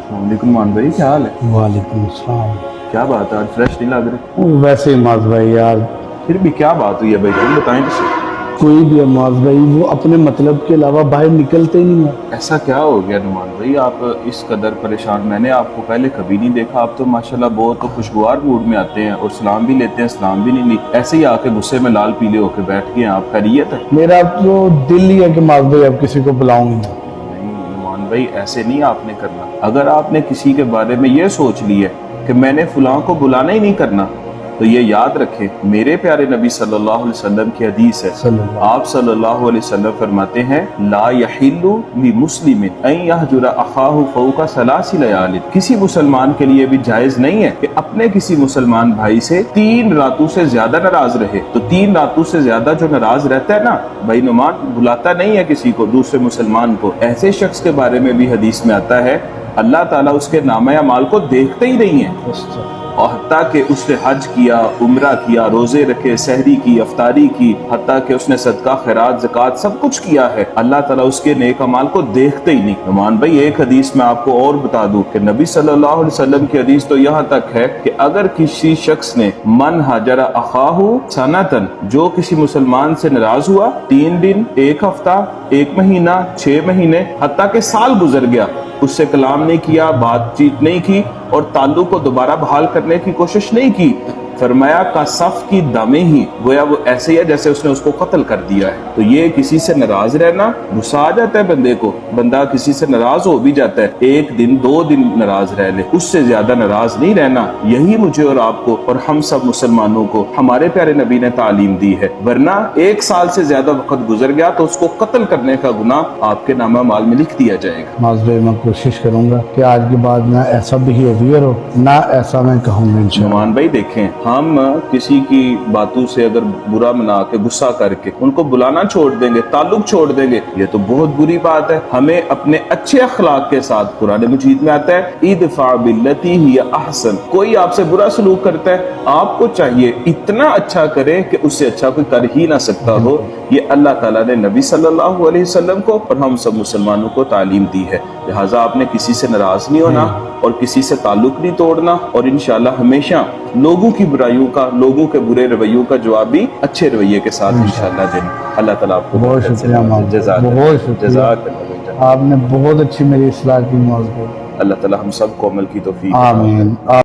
वालेकुम मान भाई, क्या हाल है? वालेकुम अस्सलाम। क्या बात है, आज फ्रेश नहीं लग रहे? वैसे ही माज भाई यार, फिर भी क्या बात हुई है भाई, तुम बताएं तो सही। कोई भी है माज भाई, वो अपने मतलब के अलावा बाहर निकलते ही नहीं है। ऐसा क्या हो गया नुमान भाई, आप इस कदर परेशान? मैंने आपको पहले कभी नहीं देखा। आप तो माशाल्लाह बहुत तो खुशगवार मूड में आते हैं और सलाम भी लेते हैं, सलाम भी नहीं ली, ऐसे ही आके गुस्से में लाल पीले होके बैठ गए हैं। आप खैरियत है? मेरा तो दिल ही है कि माज भाई अब किसी को बुलाऊंगी ना। नहीं नुमान भाई, ऐसे नहीं आपने करना। अगर आपने किसी के बारे में ये सोच लिया कि मैंने फलां को बुलाना ही नहीं करना, तो ये याद रखें, मेरे प्यारे नबी सल्लल्लाहु अलैहि वसल्लम की हदीस है। सल्लल्लाहु आप सल्लल्लाहु अलैहि वसल्लम फरमाते हैं, ला यहिल्लु लि मुस्लिमिन अन यहजुरा अखाहु फौका सलासी लयालिन। किसी मुसलमान के लिए भी जायज नहीं है कि अपने किसी मुसलमान भाई से 3 रातों से ज्यादा नाराज रहे। तो 3 रातों से ज्यादा जो नाराज रहता है ना भाई नुमान, बुलाता नहीं है किसी को, दूसरे मुसलमान को। ऐसे शख्स के बारे में भी हदीस में आता है, अल्लाह ताला उसके नामे अमाल को देखते ही नहीं है। और हत्ता कि उसने हज किया, उम्रा किया, रोजे रखे, सहरी की, अफ्तारी की, हत्ता कि उसने सदका, खैरात, ज़कात सब कुछ किया है, अल्लाह ताला उसके नेक अमाल को देखते ही नहीं। नुमान भाई, एक हदीस में आपको और बता दूं कि नबी सल्लल्लाहु अलैहि वसल्लम की हदीस तो यहाँ तक है कि अगर किसी शख्स ने मन हजरा अखाहु सनतन, जो किसी मुसलमान से नाराज हुआ 3 दिन, 1 हफ्ता, 1 महीना, 6 महीने, हत्ता कि साल गुजर गया, उससे कलाम नहीं किया, बातचीत नहीं की और ताल्लुक को दोबारा बहाल करने की कोशिश नहीं की, फरमाया का सफ की दमे ही, गोया वो ऐसे ही है जैसे उसने उसको कत्ल कर दिया है। तो ये किसी से नाराज रहना, गुस्सा आ जाता है बंदे को, बंदा किसी से नाराज हो भी जाता है, 1 दिन 2 दिन नाराज रह ले, उससे ज्यादा नाराज नहीं रहना। यही मुझे और आपको और हम सब मुसलमानों को हमारे प्यारे नबी ने तालीम दी है। वरना 1 साल से ज्यादा वक्त गुजर गया तो उसको कत्ल करने का गुनाह आपके नामा माल में लिख दिया जाएगा। माज भाई, मैं कोशिश करूंगा कि आज के बाद ना ऐसा बिहेवियर हो, ना ऐसा मैं कहूँगा इंशाल्लाह। नुमान भाई देखें, हम किसी की बातों से अगर बुरा मना के, गुस्सा करके उनको बुलाना छोड़ देंगे, ताल्लुक छोड़ देंगे, ये तो बहुत बुरी बात है। हमें अपने अच्छे अखलाक के साथ, कुरान मजीद में आता है, इदफा बिल्लती हिया अहसन, कोई आपसे बुरा सलूक करता है, आपको चाहिए इतना अच्छा करे कि उससे अच्छा कोई कर ही ना सकता हो। ये अल्लाह ताला ने नबी सल्लल्लाहु अलैहि वसल्लम को और हम सब मुसलमानों को तालीम दी है। लिहाजा आपने किसी से नाराज नहीं होना और किसी से ताल्लुक नहीं तोड़ना, और इंशाल्लाह हमेशा लोगों की बुराइयों का, लोगों के बुरे रवैयों का जवाब भी अच्छे रवैये के साथ इंशाल्लाह देना। अल्लाह ताला आपको बहुत शुक्रिया माज भाई, बहुत शुक्रिया, आपने बहुत अच्छी मेरी इस्लाह की माज भाई। अल्लाह ताला हम सब को अमल की तौफीक। आमीन।